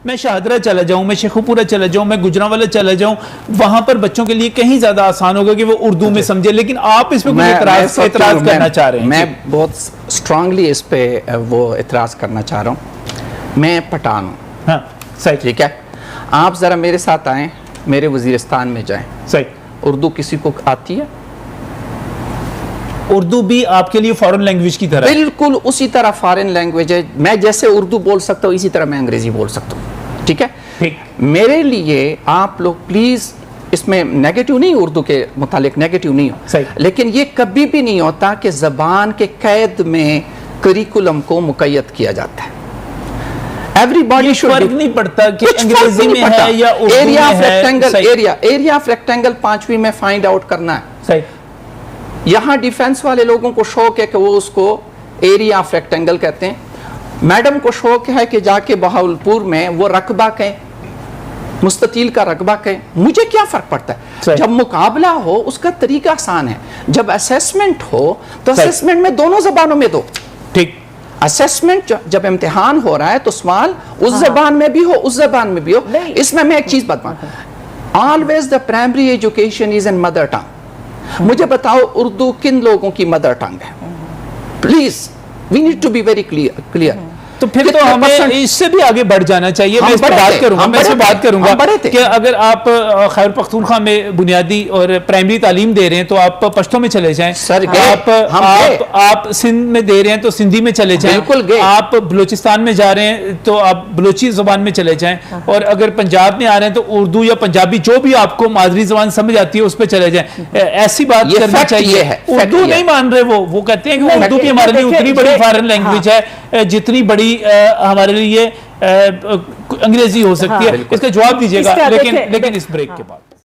میں شاہدرہ چلا جاؤں، میں شیخوپورہ چلا جاؤں، میں گجرانوالہ چلا جاؤں، وہاں پر بچوں کے لیے کہیں زیادہ آسان ہوگا کہ وہ اردو میں سمجھے، لیکن آپ اس پہ کچھ اعتراض کرنا چاہ رہے ہیں؟ میں بہت سٹرونگلی اس پہ وہ اعتراض کرنا چاہ رہا ہوں. میں پٹھان ہوں. ہاں صحیح. ٹھیک ہے، آپ ذرا میرے ساتھ آئیں، میرے وزیرستان میں جائیں. صحیح. اردو کسی کو آتی ہے؟ اردو بھی آپ کے لیے فارن لینگویج کی طرح؟ بالکل اسی طرح فارن لینگویج ہے. میں جیسے اردو بول سکتا ہوں اسی طرح میں انگریزی بول سکتا ہوں. ٹھیک ہے، میرے لیے آپ لوگ پلیز اس میں نیگیٹو نہیں، اردو کے متعلق نیگیٹو نہیں ہو، لیکن یہ کبھی بھی نہیں ہوتا کہ زبان کے قید میں کریکولم کو مقید کیا جاتا ہے. ایوری باڈی فرق نہیں پڑتا کہ انگریزی میں ہے یا اردو ایریا آف میں ہے. ریکٹینگل، ایریا آف ریکٹینگل 5ویں میں فائنڈ آؤٹ کرنا ہے. صحیح. یہاں ڈیفنس والے لوگوں کو شوق ہے کہ وہ اس کو ایریا آف ریکٹینگل کہتے ہیں. میڈم کو شوق ہے کہ جا کے بہاولپور میں وہ رقبہ کہیں، مستطیل کا رقبہ کہیں. مجھے کیا فرق پڑتا ہے؟ جب مقابلہ ہو اس کا طریقہ آسان ہے. جب اسیسمنٹ ہو تو اسیسمنٹ میں دونوں زبانوں میں دو. ٹھیک، اسیسمنٹ جب امتحان ہو رہا ہے تو سوال اس زبان میں بھی ہو اس زبان میں بھی ہو. اس میں ایک چیز بتاؤں، always the primary education is in mother tongue. مجھے بتاؤ اردو کن لوگوں کی مدر ٹنگ ہے؟ Please we need to be very clear. تو پھر تو ہمیں اس سے بھی آگے بڑھ جانا چاہیے. میں اس پہ بات کروں گا، میں اس پہ بات کروں گا کہ اگر آپ خیبر پختونخوا میں بنیادی اور پرائمری تعلیم دے رہے ہیں تو آپ پشتو میں چلے جائیں. آپ سندھ میں دے رہے ہیں تو سندھی میں چلے جائیں. آپ بلوچستان میں جا رہے ہیں تو آپ بلوچی زبان میں چلے جائیں. اور اگر پنجاب میں آ رہے ہیں تو اردو یا پنجابی جو بھی آپ کو مادری زبان سمجھ آتی ہے اس پہ چلے جائیں. ایسی بات کرنا چاہیے. اردو نہیں مان رہے، وہ کہتے ہیں کہ اردو بھی ہمارے لیے اتنی بڑی فارن لینگویج ہے جتنی بڑی ہمارے لیے انگریزی ہو سکتی ہے. اس کا جواب دیجیے گا لیکن اس بریک کے بعد.